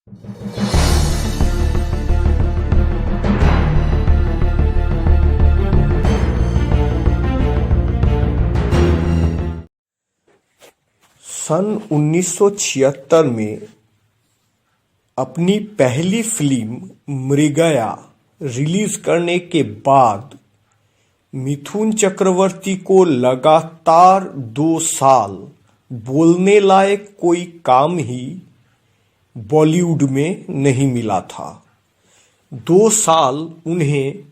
सन 1976 में अपनी पहली फिल्म मृगया रिलीज करने के बाद मिथुन चक्रवर्ती को लगातार 2 साल बोलने लायक कोई काम ही बॉलीवुड में नहीं मिला था। 2 साल उन्हें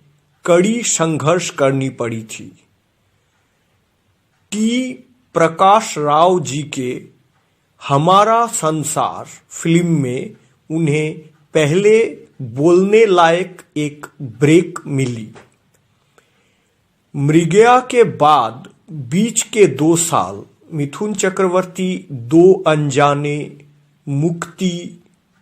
कड़ी संघर्ष करनी पड़ी थी। टी प्रकाश राव जी के हमारा संसार फिल्म में उन्हें पहले बोलने लायक एक ब्रेक मिली। मृगया के बाद बीच के 2 साल मिथुन चक्रवर्ती 2 अनजाने, मुक्ति,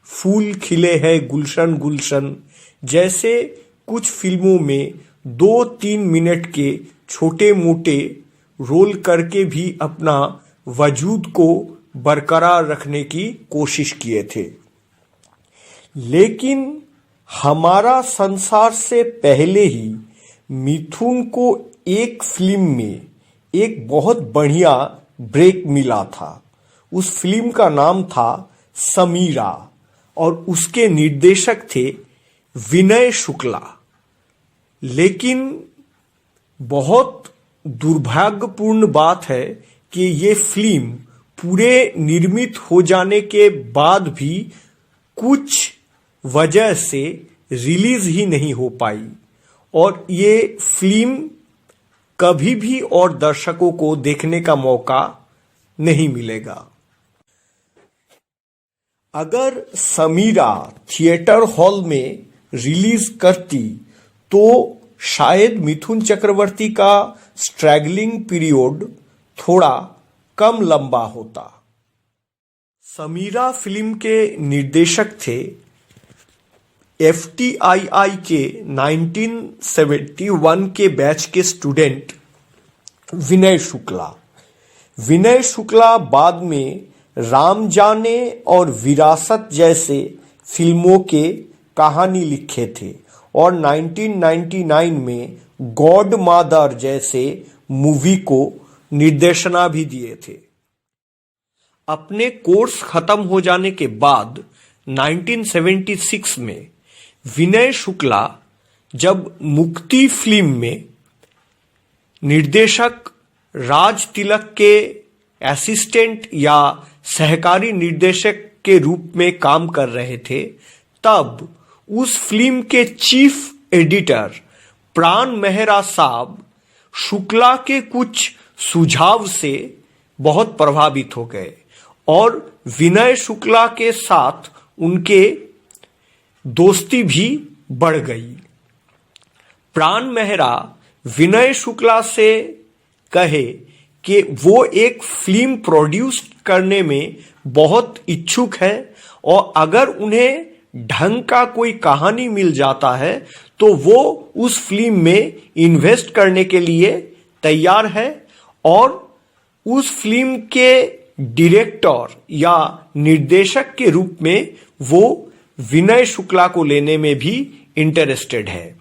फूल खिले हैं गुलशन गुलशन जैसे कुछ फिल्मों में 2-3 मिनट के छोटे मोटे रोल करके भी अपना वजूद को बरकरार रखने की कोशिश किए थे। लेकिन हमारा संसार से पहले ही मिथुन को एक फिल्म में एक बहुत बढ़िया ब्रेक मिला था। उस फिल्म का नाम था समीरा और उसके निर्देशक थे विनय शुक्ला। लेकिन बहुत दुर्भाग्यपूर्ण बात है कि ये फिल्म पूरे निर्मित हो जाने के बाद भी कुछ वजह से रिलीज ही नहीं हो पाई और ये फिल्म कभी भी और दर्शकों को देखने का मौका नहीं मिलेगा। अगर समीरा थिएटर हॉल में रिलीज करती तो शायद मिथुन चक्रवर्ती का स्ट्रगलिंग पीरियड थोड़ा कम लंबा होता। समीरा फिल्म के निर्देशक थे FTII के 1971 के बैच के स्टूडेंट विनय शुक्ला। विनय शुक्ला बाद में राम जाने और विरासत जैसे फिल्मों के कहानी लिखे थे और 1999 में गॉड मादर जैसे मूवी को निर्देशना भी दिए थे। अपने कोर्स खत्म हो जाने के बाद 1976 में विनय शुक्ला जब मुक्ति फिल्म में निर्देशक राज तिलक के असिस्टेंट या सहकारी निर्देशक के रूप में काम कर रहे थे, तब उस फिल्म के चीफ एडिटर प्राण मेहरा साहब शुक्ला के कुछ सुझाव से बहुत प्रभावित हो गए और विनय शुक्ला के साथ उनके दोस्ती भी बढ़ गई। प्राण मेहरा विनय शुक्ला से कहे कि वो एक फिल्म प्रोड्यूस करने में बहुत इच्छुक है और अगर उन्हें ढंग का कोई कहानी मिल जाता है तो वो उस फिल्म में इन्वेस्ट करने के लिए तैयार है और उस फिल्म के डायरेक्टर या निर्देशक के रूप में वो विनय शुक्ला को लेने में भी इंटरेस्टेड है।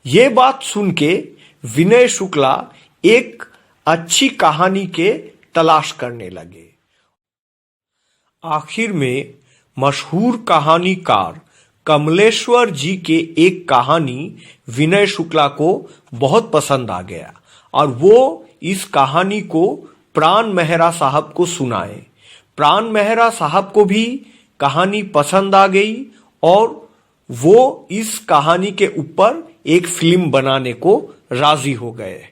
ये बात सुन के विनय शुक्ला एक अच्छी कहानी के तलाश करने लगे। आखिर में मशहूर कहानीकार कमलेश्वर जी के एक कहानी विनय शुक्ला को बहुत पसंद आ गया और वो इस कहानी को प्राण मेहरा साहब को सुनाए। प्राण मेहरा साहब को भी कहानी पसंद आ गई और वो इस कहानी के ऊपर एक फिल्म बनाने को राजी हो गए।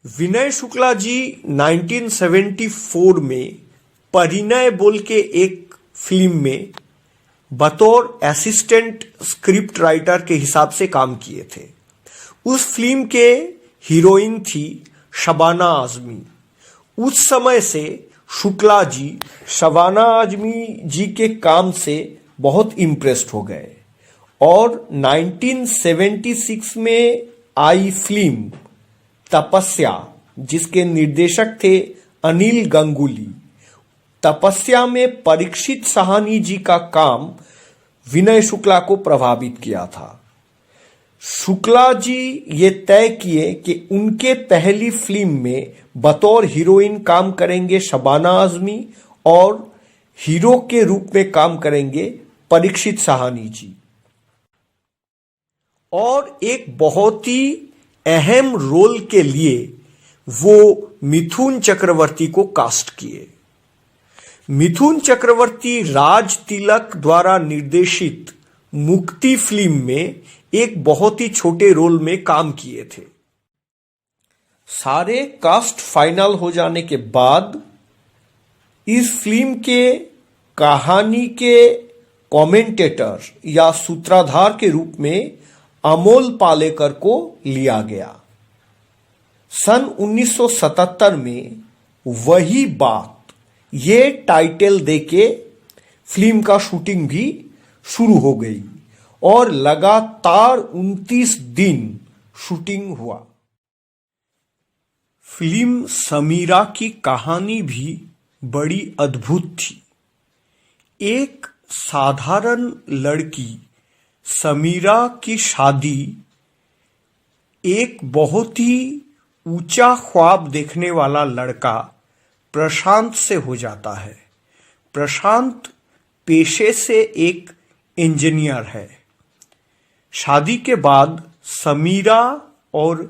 विनय शुक्ला जी 1974 में परिणय बोल के एक फिल्म में बतौर असिस्टेंट स्क्रिप्ट राइटर के हिसाब से काम किए थे। उस फिल्म के हीरोइन थी शबाना आजमी। उस समय से शुक्ला जी शबाना आजमी जी के काम से बहुत इम्प्रेस्ड हो गए और 1976 में आई फिल्म तपस्या, जिसके निर्देशक थे अनिल गंगुली, तपस्या में परीक्षित साहनी जी का काम विनय शुक्ला को प्रभावित किया था। शुक्ला जी ये तय किए कि उनके पहली फिल्म में बतौर हीरोइन काम करेंगे शबाना आजमी और हीरो के रूप में काम करेंगे परीक्षित साहनी जी। और एक बहुत ही अहम रोल के लिए वो मिथुन चक्रवर्ती को कास्ट किए। मिथुन चक्रवर्ती राज तिलक द्वारा निर्देशित मुक्ति फिल्म में एक बहुत ही छोटे रोल में काम किए थे। सारे कास्ट फाइनल हो जाने के बाद इस फिल्म के कहानी के कमेंटेटर या सूत्रधार के रूप में अमोल पालेकर को लिया गया। सन 1977 में वही बात ये टाइटल देके फिल्म का शूटिंग भी शुरू हो गई और लगातार 29 दिन शूटिंग हुआ। फिल्म समीरा की कहानी भी बड़ी अद्भुत थी। एक साधारण लड़की समीरा की शादी एक बहुत ही ऊंचा ख्वाब देखने वाला लड़का प्रशांत से हो जाता है। प्रशांत पेशे से एक इंजीनियर है। शादी के बाद समीरा और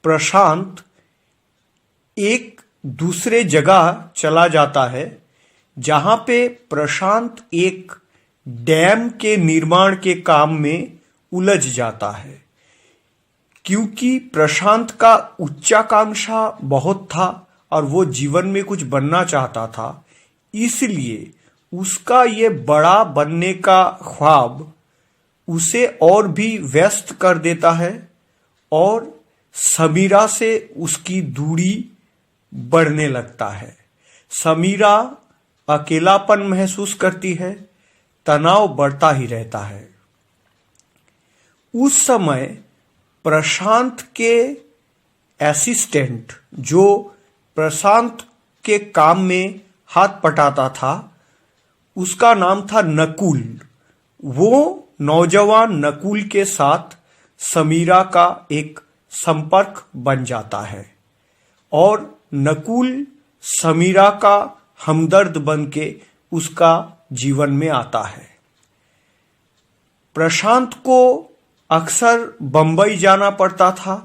प्रशांत एक दूसरे जगह चला जाता है जहां पे प्रशांत एक डैम के निर्माण के काम में उलझ जाता है। क्योंकि प्रशांत का उच्चाकांक्षा बहुत था और वो जीवन में कुछ बनना चाहता था, इसलिए उसका ये बड़ा बनने का ख्वाब उसे और भी व्यस्त कर देता है और समीरा से उसकी दूरी बढ़ने लगता है। समीरा अकेलापन महसूस करती है, तनाव बढ़ता ही रहता है। उस समय प्रशांत के असिस्टेंट जो प्रशांत के काम में हाथ पटाता था, उसका नाम था नकुल। वो नौजवान नकुल के साथ समीरा का एक संपर्क बन जाता है और नकुल समीरा का हमदर्द बन के उसका जीवन में आता है। प्रशांत को अक्सर बंबई जाना पड़ता था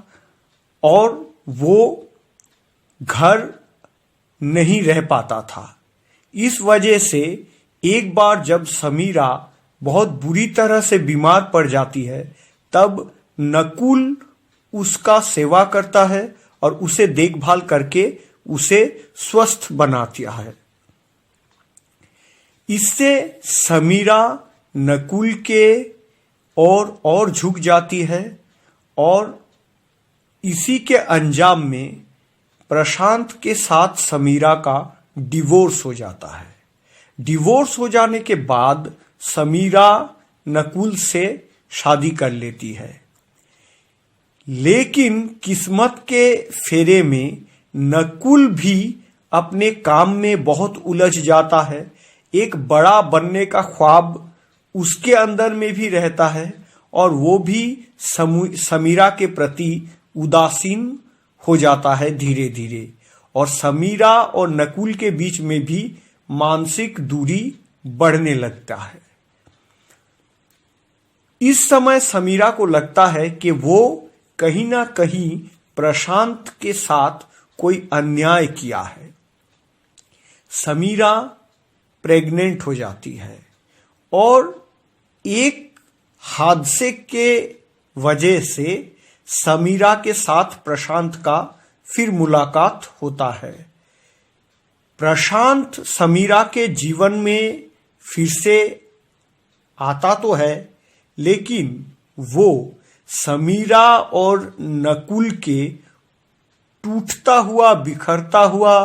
और वो घर नहीं रह पाता था। इस वजह से एक बार जब समीरा बहुत बुरी तरह से बीमार पड़ जाती है, तब नकुल उसका सेवा करता है और उसे देखभाल करके उसे स्वस्थ बनाता है। इससे समीरा नकुल के और झुक जाती है और इसी के अंजाम में प्रशांत के साथ समीरा का डिवोर्स हो जाता है। डिवोर्स हो जाने के बाद समीरा नकुल से शादी कर लेती है, लेकिन किस्मत के फेरे में नकुल भी अपने काम में बहुत उलझ जाता है। एक बड़ा बनने का ख्वाब उसके अंदर में भी रहता है और वो भी समीरा के प्रति उदासीन हो जाता है धीरे धीरे, और समीरा और नकुल के बीच में भी मानसिक दूरी बढ़ने लगता है। इस समय समीरा को लगता है कि वो कहीं ना कहीं प्रशांत के साथ कोई अन्याय किया है। समीरा प्रेग्नेंट हो जाती है और एक हादसे के वजह से समीरा के साथ प्रशांत का फिर मुलाकात होता है। प्रशांत समीरा के जीवन में फिर से आता तो है, लेकिन वो समीरा और नकुल के टूटता हुआ बिखरता हुआ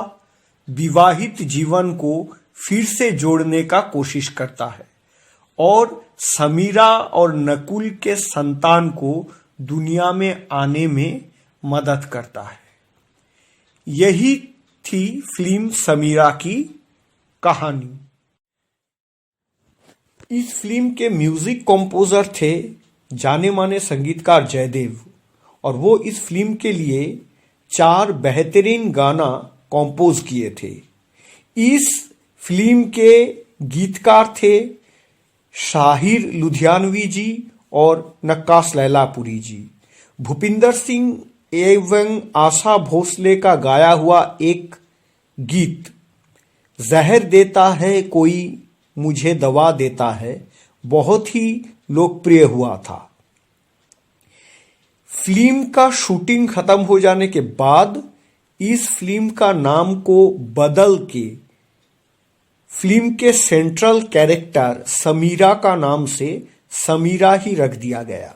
विवाहित जीवन को फिर से जोड़ने का कोशिश करता है और समीरा और नकुल के संतान को दुनिया में आने में मदद करता है। यही थी फिल्म समीरा की कहानी। इस फिल्म के म्यूजिक कंपोजर थे जाने माने संगीतकार जयदेव, और वो इस फिल्म के लिए 4 बेहतरीन गाना कंपोज किए थे। इस फिल्म के गीतकार थे शाहिर लुधियानवी जी और नक्काश लैलापुरी जी। भूपिंदर सिंह एवं आशा भोसले का गाया हुआ एक गीत जहर देता है कोई मुझे दवा देता है बहुत ही लोकप्रिय हुआ था। फिल्म का शूटिंग खत्म हो जाने के बाद इस फिल्म का नाम को बदल के फिल्म के सेंट्रल कैरेक्टर समीरा का नाम से समीरा ही रख दिया गया।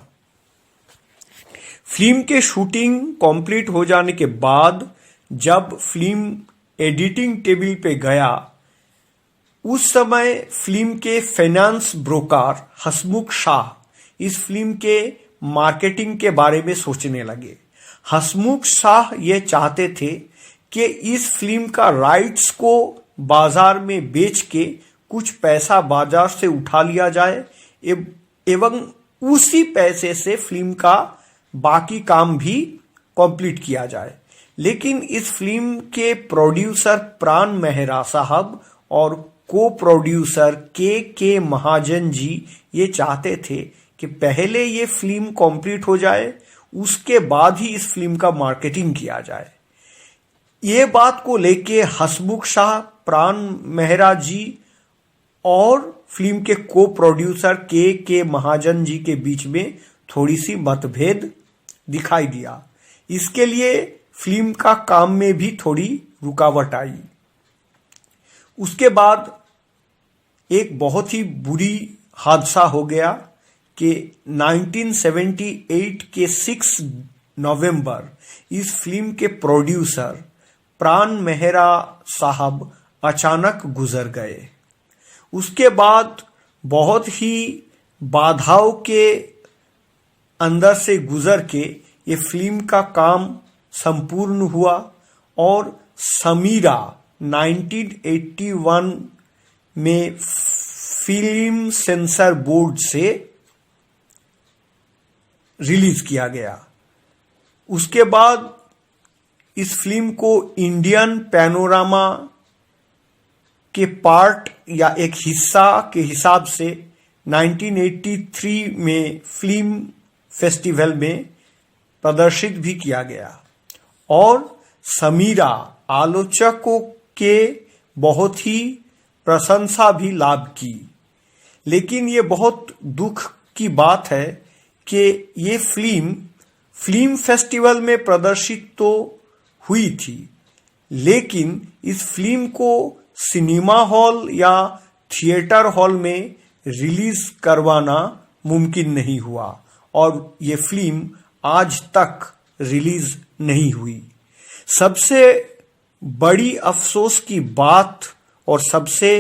फिल्म के शूटिंग कंप्लीट हो जाने के बाद जब फिल्म एडिटिंग टेबल पे गया, उस समय फिल्म के फाइनेंस ब्रोकर हसमुख शाह इस फिल्म के मार्केटिंग के बारे में सोचने लगे। हसमुख शाह ये चाहते थे कि इस फिल्म का राइट्स को बाजार में बेच के कुछ पैसा बाजार से उठा लिया जाए एवं उसी पैसे से फिल्म का बाकी काम भी कंप्लीट किया जाए। लेकिन इस फिल्म के प्रोड्यूसर प्राण मेहरा साहब और को प्रोड्यूसर के महाजन जी ये चाहते थे कि पहले ये फिल्म कंप्लीट हो जाए, उसके बाद ही इस फिल्म का मार्केटिंग किया जाए। ये बात को लेके हसमुख शाह, प्राण मेहरा जी और फिल्म के को प्रोड्यूसर के महाजन जी के बीच में थोड़ी सी मतभेद दिखाई दिया। इसके लिए फिल्म का काम में भी थोड़ी रुकावट आई। उसके बाद एक बहुत ही बुरी हादसा हो गया कि 1978 के 6 नवंबर इस फिल्म के प्रोड्यूसर प्राण मेहरा साहब अचानक गुजर गए। उसके बाद बहुत ही बाधाओं के अंदर से गुजर के ये फिल्म का काम संपूर्ण हुआ और समीरा 1981 में फिल्म सेंसर बोर्ड से रिलीज किया गया। उसके बाद इस फिल्म को इंडियन पैनोरामा के पार्ट या एक हिस्सा के हिसाब से 1983 में फिल्म फेस्टिवल में प्रदर्शित भी किया गया और समीरा आलोचकों के बहुत ही प्रशंसा भी लाभ की। लेकिन ये बहुत दुख की बात है कि ये फिल्म फेस्टिवल में प्रदर्शित तो हुई थी, लेकिन इस फिल्म को सिनेमा हॉल या थिएटर हॉल में रिलीज करवाना मुमकिन नहीं हुआ और ये फिल्म आज तक रिलीज नहीं हुई। सबसे बड़ी अफसोस की बात और सबसे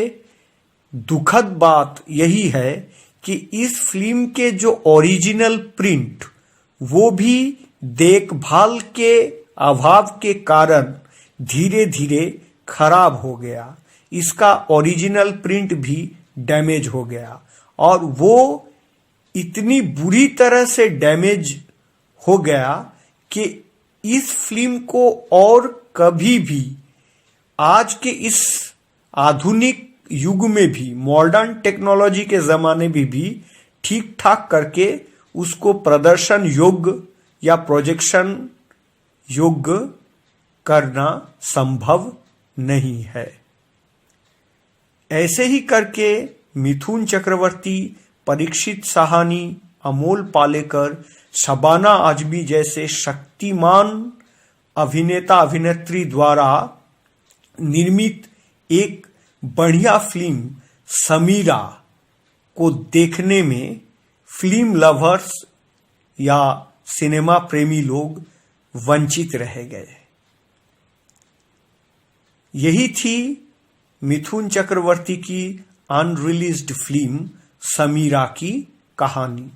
दुखद बात यही है कि इस फिल्म के जो ओरिजिनल प्रिंट वो भी देखभाल के अभाव के कारण धीरे धीरे खराब हो गया। इसका ओरिजिनल प्रिंट भी डैमेज हो गया और वो इतनी बुरी तरह से डैमेज हो गया कि इस फिल्म को और कभी भी आज के इस आधुनिक युग में भी, मॉडर्न टेक्नोलॉजी के जमाने में भी ठीक ठाक करके उसको प्रदर्शन योग्य या प्रोजेक्शन योग्य करना संभव नहीं है। ऐसे ही करके मिथुन चक्रवर्ती, परीक्षित साहनी, अमोल पालेकर, शबाना आजमी जैसे शक्तिमान अभिनेता अभिनेत्री द्वारा निर्मित एक बढ़िया फिल्म समीरा को देखने में फिल्म लवर्स या सिनेमा प्रेमी लोग वंचित रह गए। यही थी मिथुन चक्रवर्ती की अनरिलीज्ड फिल्म समीरा की कहानी।